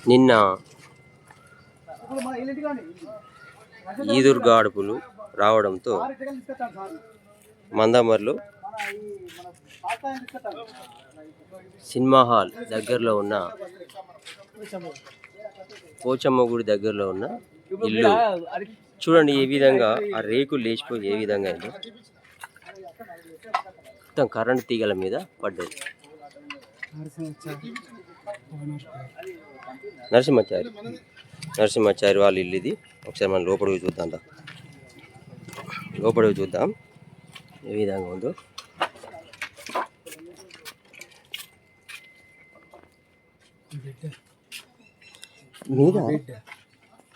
నిన్న ఈదురు గాడుపులు రావడంతో మందమర్లు సినిమా హాల్ దగ్గరలో ఉన్న పోచమ్మ గుడి దగ్గరలో ఉన్న ఇల్లు చూడండి ఏ విధంగా ఆ రేకులు లేచిపోయి ఏ విధంగా అయిందో. మొత్తం కరెంట్ తీగల మీద పడ్డది. నరసింహాచారి వాళ్ళ ఇల్లు ఇది. ఒకసారి మనం లోపలికి చూద్దాం ఏ విధంగా ఉందో.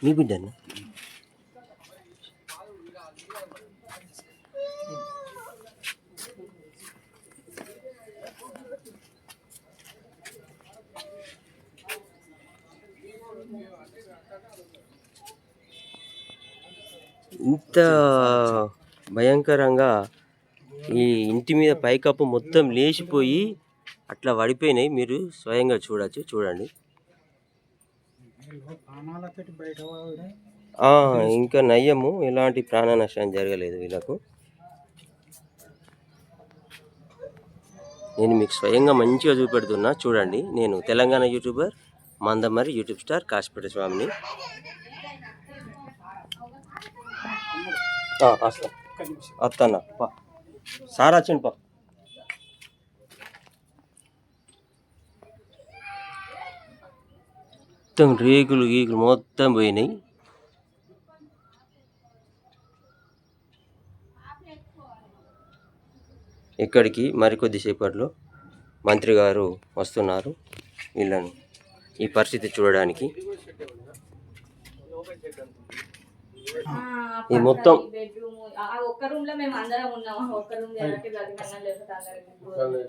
మీ బిడ్డ ఇంత భయంకరంగా ఈ ఇంటి మీద పైకప్పు మొత్తం లేచిపోయి అట్లా పడిపోయినాయి. మీరు స్వయంగా చూడండి. ఇంకా నయ్యము, ఎలాంటి ప్రాణ నష్టం జరగలేదు వీళ్ళకు. నేను మీకు స్వయంగా మంచిగా చూపెడుతున్నా చూడండి. నేను Telangana YouTuber Mandamarri YouTube star Kasipeta స్వామిని. అత్తన్న సార్ వచ్చిండు పా. మొత్తం రేకులు మొత్తం పోయినాయి. ఇక్కడికి మరికొద్దిసేపట్లో మంత్రి గారు వస్తున్నారు వీళ్ళను ఈ పరిస్థితి చూడడానికి. ఈ మొత్తం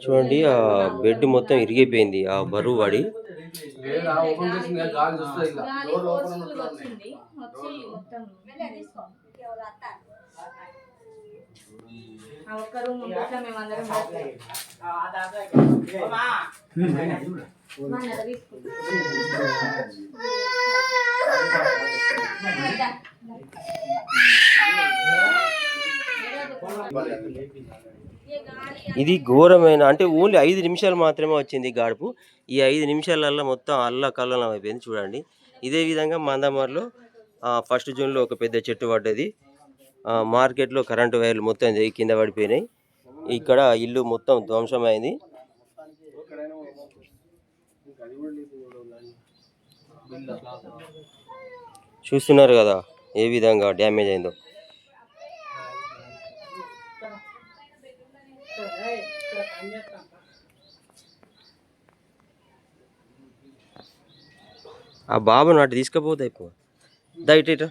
చూడండి, ఆ బెడ్ మొత్తం ఇరిగిపోయింది ఆ బరువు పడి. ఇది ఘోరమైన, అంటే ఓన్లీ 5 నిమిషాలు మాత్రమే వచ్చింది గాడుపు. ఈ 5 నిమిషాలలో మొత్తం అల్లకల్లోలం అయిపోయింది చూడండి. ఇదే విధంగా మందమర్లో 1 జూన్లో ఒక పెద్ద చెట్టు పడ్డది. మార్కెట్లో కరెంటు వైర్లు మొత్తం కింద పడిపోయినాయి. ఇక్కడ ఇల్లు మొత్తం ధ్వంసమైంది. చూస్తున్నారు కదా ఏ విధంగా డ్యామేజ్ అయిందో. ఆ బాబు నాటి తీసుకపోతే అయిపో. ఇట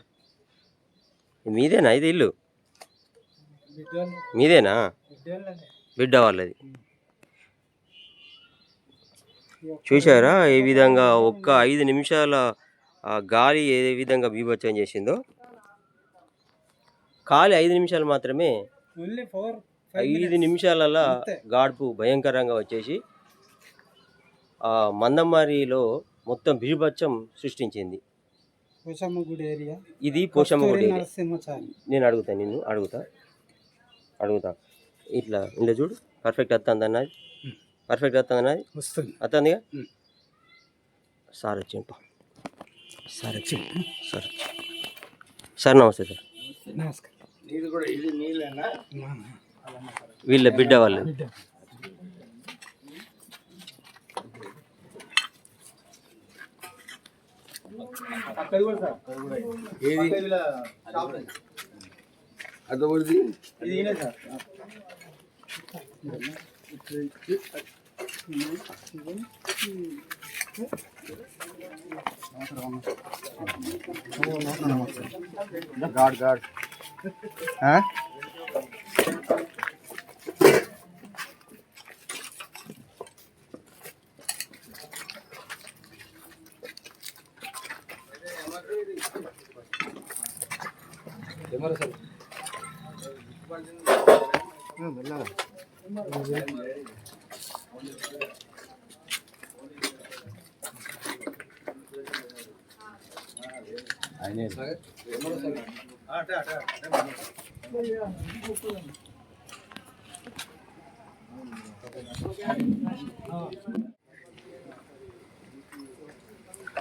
మీదేనా ఇది ఇల్లు? మీదేనా? బిడ్డ వాళ్ళది. చూసారా ఏ విధంగా ఒక్క 5 నిమిషాల గాలి ఏ విధంగా బీభత్సం చేసిందో. ఖాళీ 5 నిమిషాలు మాత్రమే. 5 నిమిషాలలో గాడుపు భయంకరంగా వచ్చేసి మందమరిలో మొత్తం బీభత్సం సృష్టించింది. ఇది పోచమ్మ గుడి. నేను అడుగుతా ఇట్లా ఇంట్లో చూడు. పర్ఫెక్ట్ వస్తుంది అన్నది. వస్తుందిగా. సార్ వచ్చిండు. సార్ నమస్తే సార్. వీళ్ళ బిడ్డ వాళ్ళు. గాడ్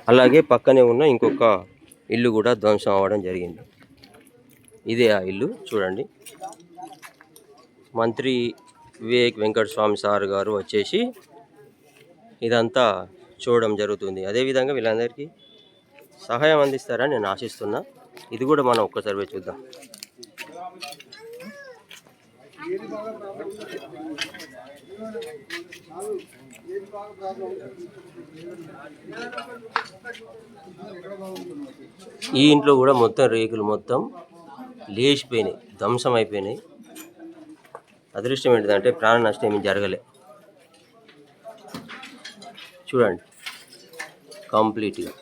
అలాగే పక్కనే ఉన్న ఇంకొక ఇల్లు కూడా ధ్వంసం అవ్వడం జరిగింది. ఇదే ఆ ఇల్లు చూడండి. మంత్రి వివేక్ వెంకట స్వామి సార్ గారు వచ్చేసి ఇదంతా చూడడం జరుగుతుంది. అదేవిధంగా వీళ్ళందరికీ సహాయం అందిస్తారని నేను ఆశిస్తున్నా. ఇది కూడా మనం ఒక్కసారి పోయి చూద్దాం. ఈ ఇంట్లో కూడా మొత్తం రేకులు మొత్తం లేచిపోయినాయి, ధ్వంసం అయిపోయినాయి. అదృష్టం ఏంటిదంటే ప్రాణ నష్టం ఏమి జరగలే. చూడండి కంప్లీట్గా.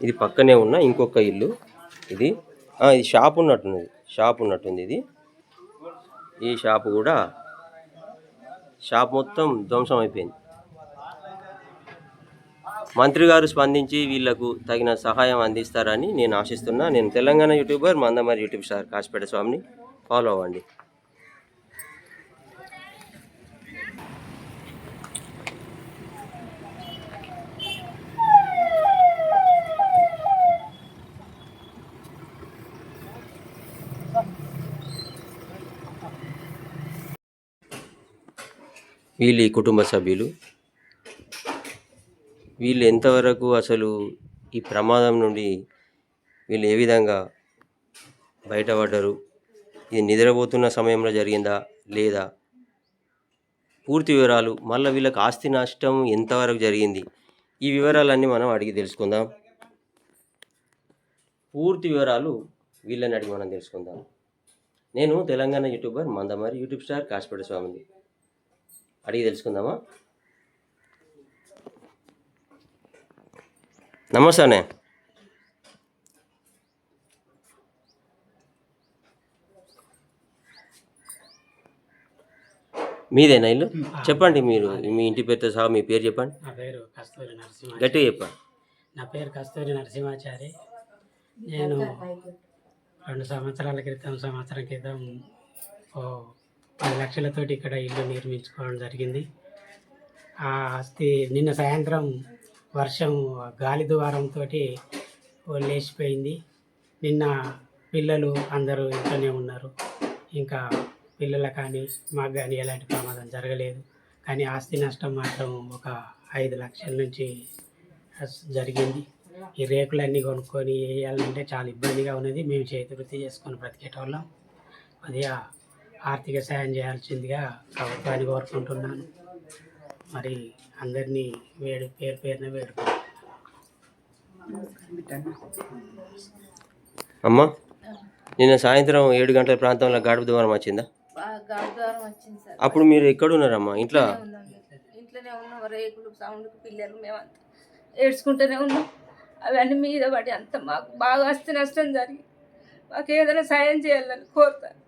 ఇది పక్కనే ఉన్న ఇంకొక ఇల్లు. ఇది ఇది షాప్ ఉన్నట్టుంది. ఇది ఈ షాపు కూడా షాప్ మొత్తం ధ్వంసం అయిపోయింది. మంత్రి గారు స్పందించి వీళ్లకు తగిన సహాయం అందిస్తారని నేను ఆశిస్తున్నా. నేను Telangana YouTuber Mandamarri YouTube star Kasipeta స్వామిని ఫాలో అవ్వండి. వీళ్ళ కుటుంబ సభ్యులు వీళ్ళు ఎంతవరకు అసలు ఈ ప్రమాదం నుండి వీళ్ళు ఏ విధంగా బయటపడ్డారు, ఇది నిద్రపోతున్న సమయంలో జరిగిందా లేదా, పూర్తి వివరాలు, మళ్ళీ వీళ్ళకి ఆస్తి నష్టం ఎంతవరకు జరిగింది, ఈ వివరాలన్నీ మనం అడిగి తెలుసుకుందాం. పూర్తి వివరాలు వీళ్ళని అడిగి మనం తెలుసుకుందాం. నేను Telangana YouTuber Mandamarri YouTube star Kasipeta స్వామిని అడిగి తెలుసుకుందామా? నమస్తే అనే. మీదేనా ఇల్లు? చెప్పండి, మీరు మీ ఇంటి పేరుతో సహా మీ పేరు చెప్పండి. నా పేరు కస్తూరి నరసింహ. గట్టిగా చెప్పండి. నా పేరు కస్తూరి నరసింహాచారి. నేను 2 సంవత్సరం క్రితం 10 లక్షలతోటి ఇక్కడ ఇల్లు నిర్మించుకోవడం జరిగింది. ఆ ఆస్తి నిన్న సాయంత్రం వర్షం గాలి ద్వారంతో లేచిపోయింది. నిన్న పిల్లలు అందరూ ఇంట్లోనే ఉన్నారు. ఇంకా పిల్లలకు కానీ మాకు కానీ ఎలాంటి ప్రమాదం జరగలేదు. కానీ ఆస్తి నష్టం మాత్రం ఒక 5 లక్షల నుంచి జరిగింది. ఈ రేకులన్నీ కొనుక్కొని వేయాలంటే చాలా ఇబ్బందిగా ఉన్నది. మేము చేతి వృత్తి చేసుకొని బ్రతికేటోళ్ళం. కొద్దిగా ఆర్థిక సాయం చేయాల్సిందిగా ప్రభుత్వాన్ని కోరుకుంటున్నాను. మరి అందరినీ పేరు పేరున వేడుకుంటున్నాను. అమ్మ, నిన్న సాయంత్రం 7 గంటల ప్రాంతంలో గాడుపు దుమారం వచ్చిందా? అప్పుడు మీరు ఎక్కడ ఉన్నారమ్మా? ఇంట్లోనే ఉన్నాం. రేకులు సౌండ్కి పిల్లలు మేమంతా ఏడ్చుకుంటూనే ఉన్నాం. అవన్నీ మీద పడి అంత మాకు బాగా ఆస్తి నష్టం జరిగి మాకు ఏదైనా సాయం చేయాలని కోరుతాను.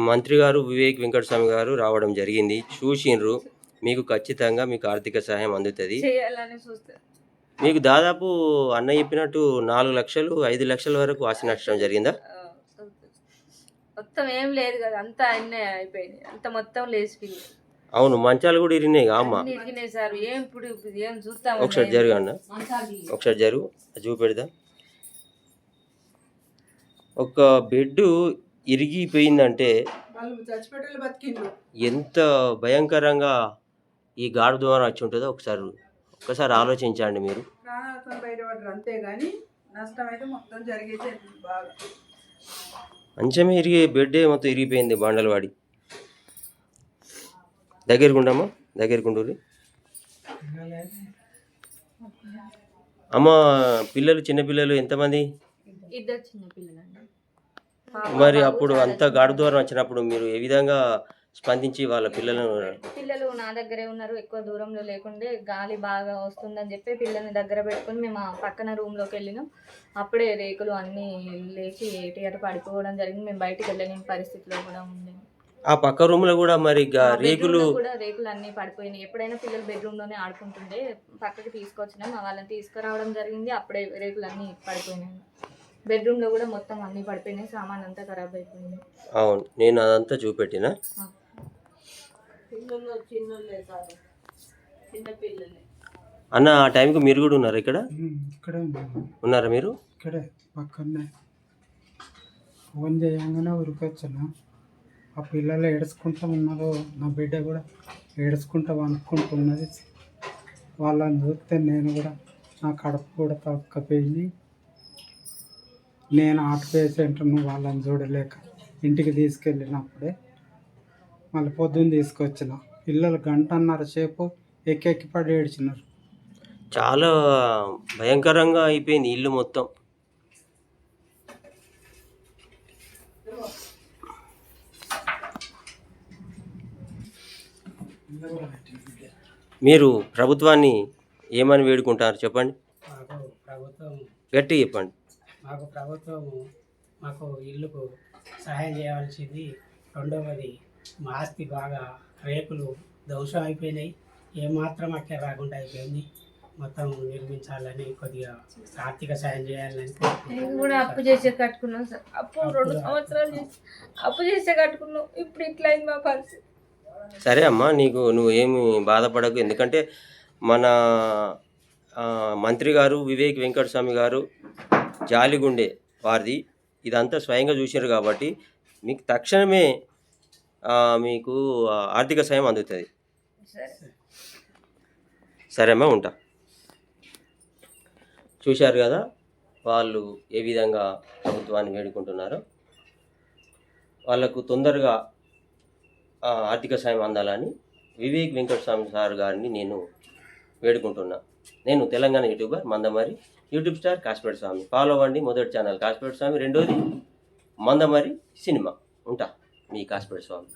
మంత్రి గారు వివేక్ వెంకటస్వామి గారు రావడం జరిగింది, చూసిండ్రు. మీకు ఖచ్చితంగా మీకు ఆర్థిక సహాయం అందుతుంది చేయాలని చూస్తారు. మీకు దాదాపు అన్న చెప్పినట్టు 4 లక్షలు 5 లక్షల వరకు ఆస్తి నష్టం జరిగిందా? మొత్తం ఏం లేదు కదా, అంతా అన్నీ అయిపోయింది. అంత మొత్తం లేచిపోయింది. అవును, మంచాలు కూడా ఇరిగినాయి అమ్మ. ఇరిగినాయి సార్. ఇప్పుడు ఏం చూస్తాం. ఒకసారి జరుగు అన్న, ఒకసారి జరుగు, చూపెడదా. ఒక బెడ్ ఇరిగిపోయిందంటే ఎంత భయంకరంగా ఈ గాడు ద్వారా వచ్చి ఉంటుందో ఒక్కసారి ఆలోచించండి మీరు. అంతేగాని నష్టం అయితే మొత్తం జరిగేది బాగా. మంచమే ఇరిగే బెడ్డే మొత్తం ఇరిగిపోయింది బండలు వాడి. దగ్గరకుండమ్మా, దగ్గరకుండూరి. అమ్మ, పిల్లలు చిన్నపిల్లలు ఎంతమంది? 2 చిన్న పిల్లలండి. మరి అప్పుడు అంత గాడు దూరం వచ్చినప్పుడు మీరు ఏ విధంగా స్పందించి వాళ్ళ పిల్లలను పిల్లలు నా దగ్గరే ఉన్నారు, ఎక్కువ దూరంలో లేకుండే గాలి బాగా వస్తుందని చెప్పి పిల్లల్ని దగ్గర పెట్టుకొని మేము ఆ పక్కన రూమ్లోకి వెళ్ళినాం. అప్పుడే రేకులు అన్నీ లేచి ఏటి పడిపోవడం జరిగింది. మేము బయటికి వెళ్ళలేని పరిస్థితిలో కూడా ఉండే. ఆ పక్క రూమ్లో కూడా మరి రేకులు కూడా రేకులు అన్నీ పడిపోయినాయి. ఎప్పుడైనా పిల్లలు బెడ్రూమ్లోనే ఆడుకుంటుండే పక్కకి తీసుకొచ్చినాం, వాళ్ళని తీసుకురావడం జరిగింది. అప్పుడే రేకులు అన్నీ పడిపోయినాయి. బెడ్రూమ్లో కూడా మొత్తం అన్నీ పడిపోయినాయి, సామాన్ అంతా ఖరాబ్ అయిపోయింది. అవును, నేను అదంతా చూపెట్టిన. అన్న ఆ టైంకి మీరు కూడా ఉన్నారు ఇక్కడ? ఇక్కడే ఉన్నారా మీరు? ఇక్కడే పక్కనే ఫోన్ చేయగానే ఉరికొచ్చాను. ఆ పిల్లలు ఏడుచుకుంటూ ఉన్నారు, నా బిడ్డ కూడా ఏడుచుకుంటూ అనుకుంటున్నది. వాళ్ళని చూస్తే నేను కూడా నా కడుపు కూడా తక్కువపోయింది. నేను హార్ట్ పేషెంట్ను, వాళ్ళని చూడలేక ఇంటికి తీసుకెళ్ళినప్పుడే మళ్ళీ పొద్దున్న తీసుకొచ్చిన. పిల్లలు 1.5 సేపు ఎక్కి పడి ఏడ్చినారు. చాలా భయంకరంగా అయిపోయింది ఇల్లు మొత్తం. మీరు ప్రభుత్వాన్ని ఏమని వేడుకుంటారు చెప్పండి, మాకు ప్రభుత్వం గట్టి చెప్పండి. మాకు ఇల్లుకు సహాయం చేయవలసింది. రెండవది, మా ఆస్తి బాగా రేకులు ధ్వంసం అయిపోయినాయి, ఏమాత్రం అక్కడ రాకుండా అయిపోయింది. మొత్తం నిర్మించాలని, కొద్దిగా ఆర్థిక సాయం చేయాలని నేను కూడా అప్పు చేసే కట్టుకున్నాం సార్. అప్పు 2 సంవత్సరాలు చేసి అప్పు చేసే కట్టుకున్నాం. ఇప్పుడు ఇట్లా అయింది మా పరిస్థితి. సరే అమ్మా, నువ్వు ఏమి బాధపడకు. ఎందుకంటే మన మంత్రి గారు వివేక్ వెంకటస్వామి గారు జాలిగుండే వారిది ఇదంతా స్వయంగా చూశారు కాబట్టి మీకు తక్షణమే మీకు ఆర్థిక సాయం అందుతుంది. సరే అమ్మా, ఉంటా. చూశారు కదా వాళ్ళు ఏ విధంగా ప్రభుత్వాన్ని వేడుకుంటున్నారో. వాళ్ళకు తొందరగా ఆర్థిక సాయం అందాలని వివేక్ వెంకటస్వామి సార్ గారిని నేను వేడుకుంటున్నా. నేను Telangana YouTuber Mandamarri, YouTube star Kasipet Swami. Follow అవ్వండి. మొదటి ఛానల్ కాసిపేట స్వామి, రెండోది మందమరి సినిమా. ఉంటా, మీ కాసిపేట స్వామి.